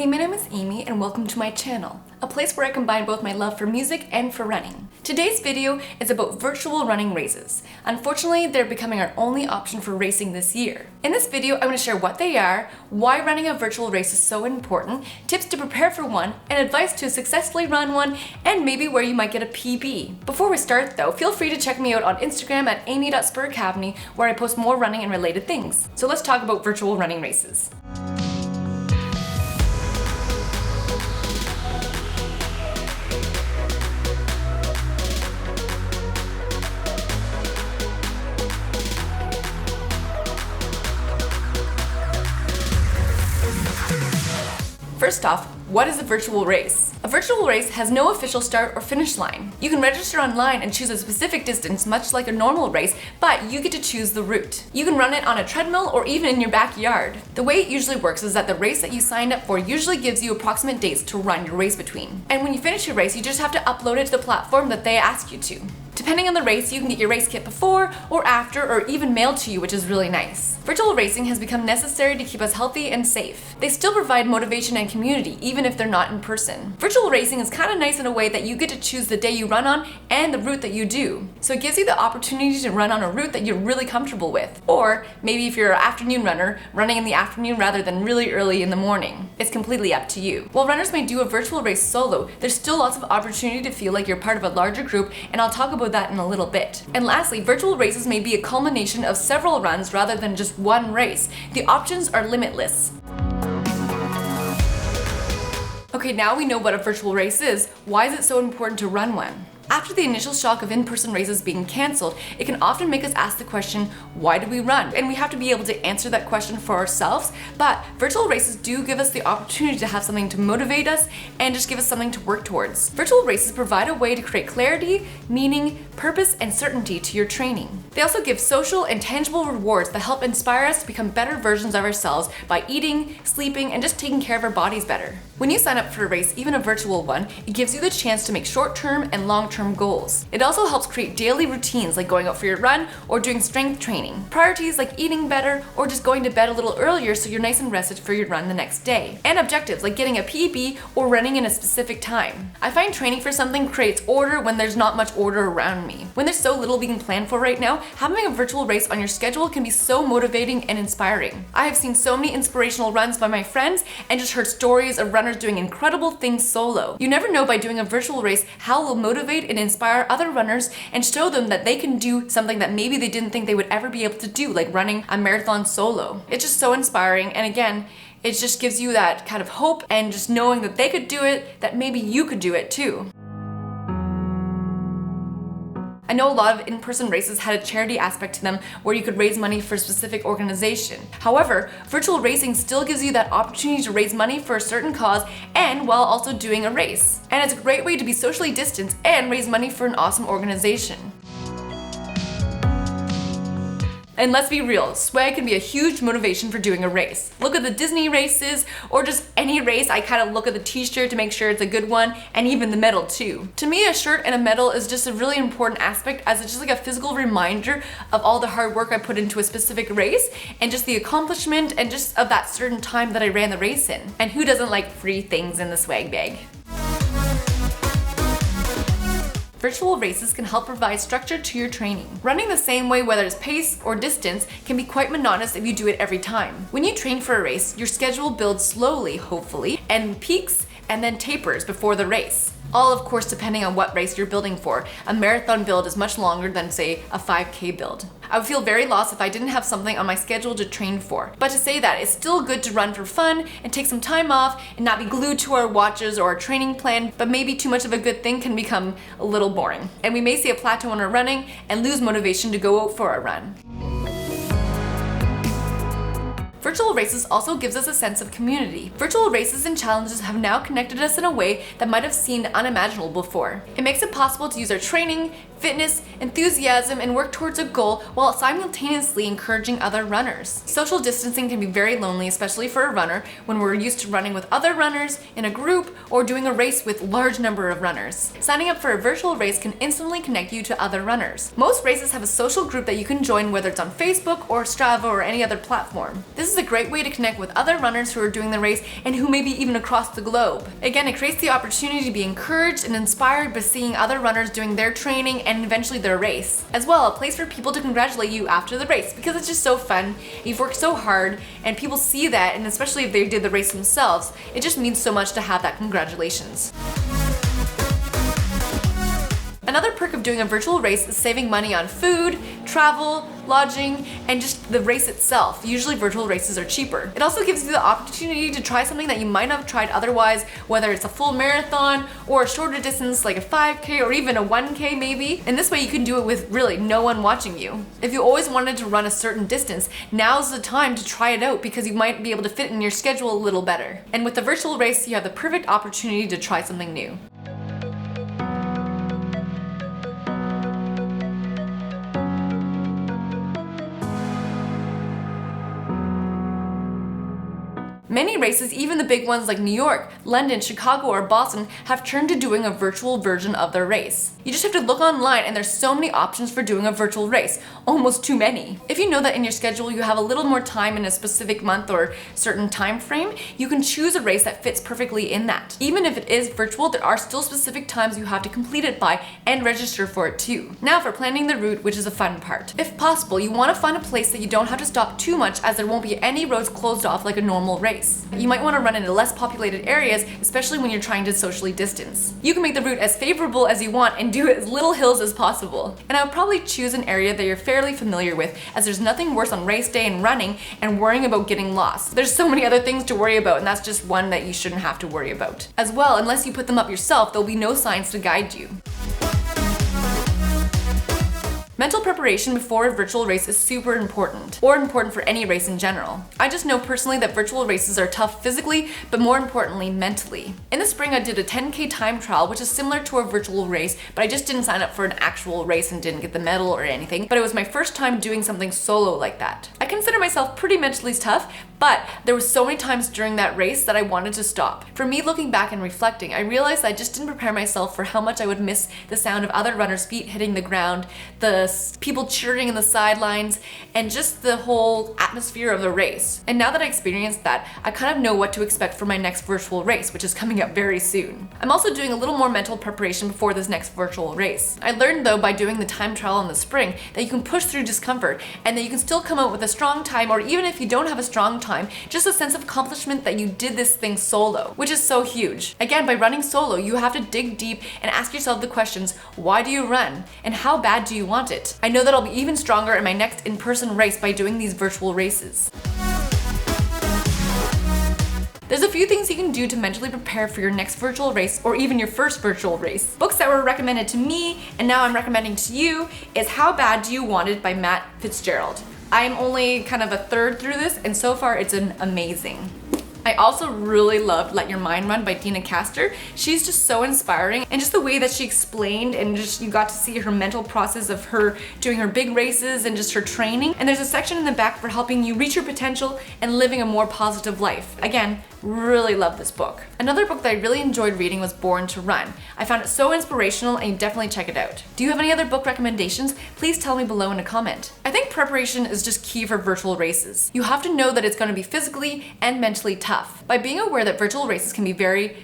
Hey, my name is Amy and welcome to my channel, a place where I combine both my love for music and for running. Today's video is about virtual running races. Unfortunately, they're becoming our only option for racing this year. In this video, I'm going to share what they are, why running a virtual race is so important, tips to prepare for one, and advice to successfully run one, and maybe where you might get a PB. Before we start though, feel free to check me out on Instagram at amy.spurr-Caveney, where I post more running and related things. So let's talk about virtual running races. First off, what is a virtual race? A virtual race has no official start or finish line. You can register online and choose a specific distance much like a normal race, but you get to choose the route. You can run it on a treadmill or even in your backyard. The way it usually works is that the race that you signed up for usually gives you approximate dates to run your race between. And when you finish your race, you just have to upload it to the platform that they ask you to. Depending on the race, you can get your race kit before or after or even mailed to you, which is really nice. Virtual racing has become necessary to keep us healthy and safe. They still provide motivation and community, even if they're not in person. Virtual racing is kind of nice in a way that you get to choose the day you run on and the route that you do. So it gives you the opportunity to run on a route that you're really comfortable with. Or maybe if you're an afternoon runner, running in the afternoon rather than really early in the morning. It's completely up to you. While runners may do a virtual race solo, there's still lots of opportunity to feel like you're part of a larger group, and I'll talk about that in a little bit. And lastly, virtual races may be a culmination of several runs rather than just one race. The options are limitless. Okay, now we know what a virtual race is. Why is it so important to run one? After the initial shock of in-person races being cancelled, it can often make us ask the question, why do we run? And we have to be able to answer that question for ourselves, but virtual races do give us the opportunity to have something to motivate us and just give us something to work towards. Virtual races provide a way to create clarity, meaning, purpose, and certainty to your training. They also give social and tangible rewards that help inspire us to become better versions of ourselves by eating, sleeping, and just taking care of our bodies better. When you sign up for a race, even a virtual one, it gives you the chance to make short-term and long-term goals. It also helps create daily routines like going out for your run or doing strength training. Priorities like eating better or just going to bed a little earlier so you're nice and rested for your run the next day. And objectives like getting a PB or running in a specific time. I find training for something creates order when there's not much order around me. When there's so little being planned for right now, having a virtual race on your schedule can be so motivating and inspiring. I have seen so many inspirational runs by my friends and just heard stories of runners doing incredible things solo. You never know by doing a virtual race how it will motivate and inspire other runners and show them that they can do something that maybe they didn't think they would ever be able to do, like running a marathon solo. It's just so inspiring, and again, it just gives you that kind of hope and just knowing that they could do it, that maybe you could do it too. I know a lot of in-person races had a charity aspect to them where you could raise money for a specific organization. However, virtual racing still gives you that opportunity to raise money for a certain cause and while also doing a race. And it's a great way to be socially distanced and raise money for an awesome organization. And let's be real, swag can be a huge motivation for doing a race. Look at the Disney races or just any race. I kind of look at the t-shirt to make sure it's a good one, and even the medal too. To me, a shirt and a medal is just a really important aspect, as it's just like a physical reminder of all the hard work I put into a specific race and just the accomplishment and just of that certain time that I ran the race in. And who doesn't like free things in the swag bag? Virtual races can help provide structure to your training. Running the same way, whether it's pace or distance, can be quite monotonous if you do it every time. When you train for a race, your schedule builds slowly, hopefully, and peaks and then tapers before the race. All of course depending on what race you're building for. A marathon build is much longer than say a 5K build. I would feel very lost if I didn't have something on my schedule to train for. But to say that, it's still good to run for fun and take some time off and not be glued to our watches or our training plan, but maybe too much of a good thing can become a little boring. And we may see a plateau in our running and lose motivation to go out for a run. Virtual races also gives us a sense of community. Virtual races and challenges have now connected us in a way that might have seemed unimaginable before. It makes it possible to use our training, fitness, enthusiasm, and work towards a goal while simultaneously encouraging other runners. Social distancing can be very lonely, especially for a runner, when we're used to running with other runners, in a group, or doing a race with a large number of runners. Signing up for a virtual race can instantly connect you to other runners. Most races have a social group that you can join, whether it's on Facebook or Strava or any other platform. This This is a great way to connect with other runners who are doing the race and who may be even across the globe. Again, it creates the opportunity to be encouraged and inspired by seeing other runners doing their training and eventually their race. As well, a place for people to congratulate you after the race because it's just so fun. You've worked so hard and people see that, and especially if they did the race themselves, it just means so much to have that congratulations. Another perk of doing a virtual race is saving money on food, travel, lodging, and just the race itself. Usually virtual races are cheaper. It also gives you the opportunity to try something that you might not have tried otherwise, whether it's a full marathon or a shorter distance like a 5K or even a 1K maybe. And this way you can do it with really no one watching you. If you always wanted to run a certain distance, now's the time to try it out because you might be able to fit in your schedule a little better. And with the virtual race, you have the perfect opportunity to try something new. Many races, even the big ones like New York, London, Chicago, or Boston, have turned to doing a virtual version of their race. You just have to look online and there's so many options for doing a virtual race, almost too many. If you know that in your schedule you have a little more time in a specific month or certain time frame, you can choose a race that fits perfectly in that. Even if it is virtual, there are still specific times you have to complete it by and register for it too. Now for planning the route, which is a fun part. If possible, you want to find a place that you don't have to stop too much as there won't be any roads closed off like a normal race. You might want to run into less populated areas, especially when you're trying to socially distance. You can make the route as favorable as you want and do as little hills as possible. And I would probably choose an area that you're fairly familiar with, as there's nothing worse on race day and running and worrying about getting lost. There's so many other things to worry about, and that's just one that you shouldn't have to worry about. As well, unless you put them up yourself, there'll be no signs to guide you. Mental preparation before a virtual race is super important, or important for any race in general. I just know personally that virtual races are tough physically, but more importantly, mentally. In the spring, I did a 10K time trial, which is similar to a virtual race, but I just didn't sign up for an actual race and didn't get the medal or anything, but it was my first time doing something solo like that. I consider myself pretty mentally tough, but there was so many times during that race that I wanted to stop. For me, looking back and reflecting, I realized I just didn't prepare myself for how much I would miss the sound of other runners' feet hitting the ground, the people cheering in the sidelines, and just the whole atmosphere of the race. And now that I experienced that, I kind of know what to expect for my next virtual race, which is coming up very soon. I'm also doing a little more mental preparation before this next virtual race. I learned though by doing the time trial in the spring that you can push through discomfort and that you can still come out with a strong time, or even if you don't have a strong time, just a sense of accomplishment that you did this thing solo, which is so huge. Again, by running solo, you have to dig deep and ask yourself the questions, why do you run? And how bad do you want it? I know that I'll be even stronger in my next in-person race by doing these virtual races. There's a few things you can do to mentally prepare for your next virtual race or even your first virtual race. Books that were recommended to me and now I'm recommending to you is How Bad Do You Want It by Matt Fitzgerald. I'm only kind of a third through this and so far it's amazing. I also really loved Let Your Mind Run by Dina Castor. She's just so inspiring, and just the way that she explained and just you got to see her mental process of her doing her big races and just her training. And there's a section in the back for helping you reach your potential and living a more positive life. Again, really love this book. Another book that I really enjoyed reading was Born to Run. I found it so inspirational and you definitely check it out. Do you have any other book recommendations? Please tell me below in a comment. I think preparation is just key for virtual races. You have to know that it's going to be physically and mentally tough. By being aware that virtual races can be very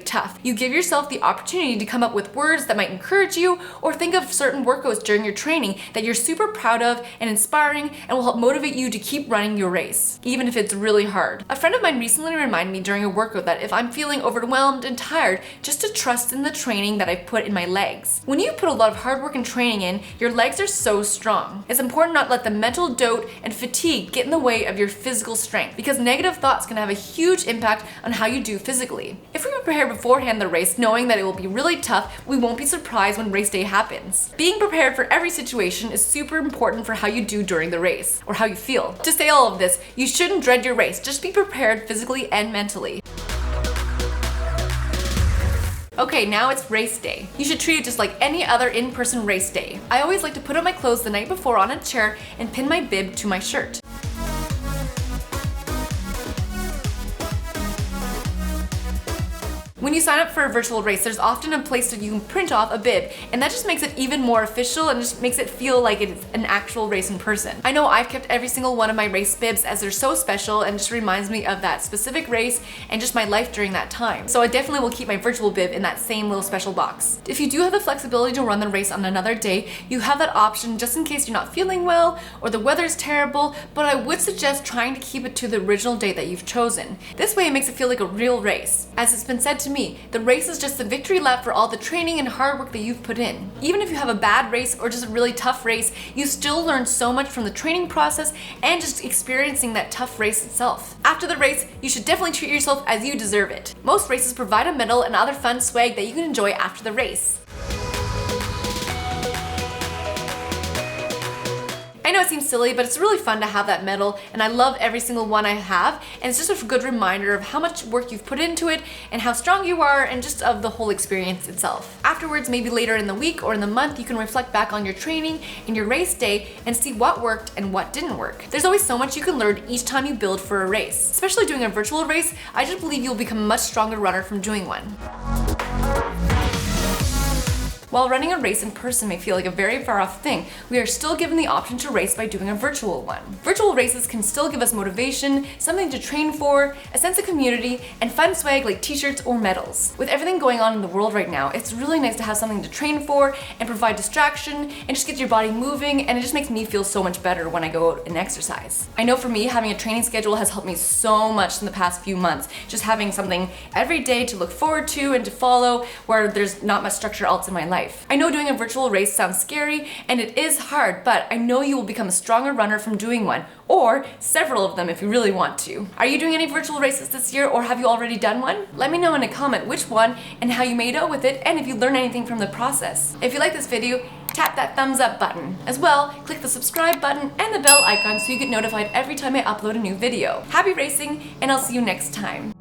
tough, you give yourself the opportunity to come up with words that might encourage you or think of certain workouts during your training that you're super proud of and inspiring and will help motivate you to keep running your race, even if it's really hard. A friend of mine recently reminded me during a workout that if I'm feeling overwhelmed and tired, just to trust in the training that I've put in my legs. When you put a lot of hard work and training in, your legs are so strong. It's important not to let the mental dote and fatigue get in the way of your physical strength, because negative thoughts can have a huge impact on how you do physically. If we prepare beforehand the race, knowing that it will be really tough, we won't be surprised when race day happens. Being prepared for every situation is super important for how you do during the race, or how you feel. To say all of this, you shouldn't dread your race, just be prepared physically and mentally. Okay, now it's race day. You should treat it just like any other in-person race day. I always like to put on my clothes the night before on a chair and pin my bib to my shirt. When When you sign up for a virtual race, there's often a place that you can print off a bib, and that just makes it even more official and just makes it feel like it's an actual race in person. I know I've kept every single one of my race bibs as they're so special and just reminds me of that specific race and just my life during that time. So I definitely will keep my virtual bib in that same little special box. If you do have the flexibility to run the race on another day, you have that option just in case you're not feeling well or the weather's terrible, but I would suggest trying to keep it to the original date that you've chosen. This way it makes it feel like a real race. As it's been said to me, the race is just the victory lap for all the training and hard work that you've put in. Even if you have a bad race or just a really tough race, you still learn so much from the training process and just experiencing that tough race itself. After the race, you should definitely treat yourself as you deserve it. Most races provide a medal and other fun swag that you can enjoy after the race. I know it seems silly, but it's really fun to have that medal, and I love every single one I have, and it's just a good reminder of how much work you've put into it and how strong you are and just of the whole experience itself. Afterwards, maybe later in the week or in the month, you can reflect back on your training and your race day and see what worked and what didn't work. There's always so much you can learn each time you build for a race. Especially doing a virtual race, I just believe you'll become a much stronger runner from doing one. While running a race in person may feel like a very far off thing, we are still given the option to race by doing a virtual one. Virtual races can still give us motivation, something to train for, a sense of community, and fun swag like t-shirts or medals. With everything going on in the world right now, it's really nice to have something to train for and provide distraction and just get your body moving, and it just makes me feel so much better when I go out and exercise. I know for me, having a training schedule has helped me so much in the past few months. Just having something every day to look forward to and to follow where there's not much structure else in my life. I know doing a virtual race sounds scary and it is hard, but I know you will become a stronger runner from doing one, or several of them if you really want to. Are you doing any virtual races this year, or have you already done one? Let me know in a comment which one and how you made out with it, and if you learned anything from the process. If you like this video, tap that thumbs up button. As well, click the subscribe button and the bell icon so you get notified every time I upload a new video. Happy racing, and I'll see you next time.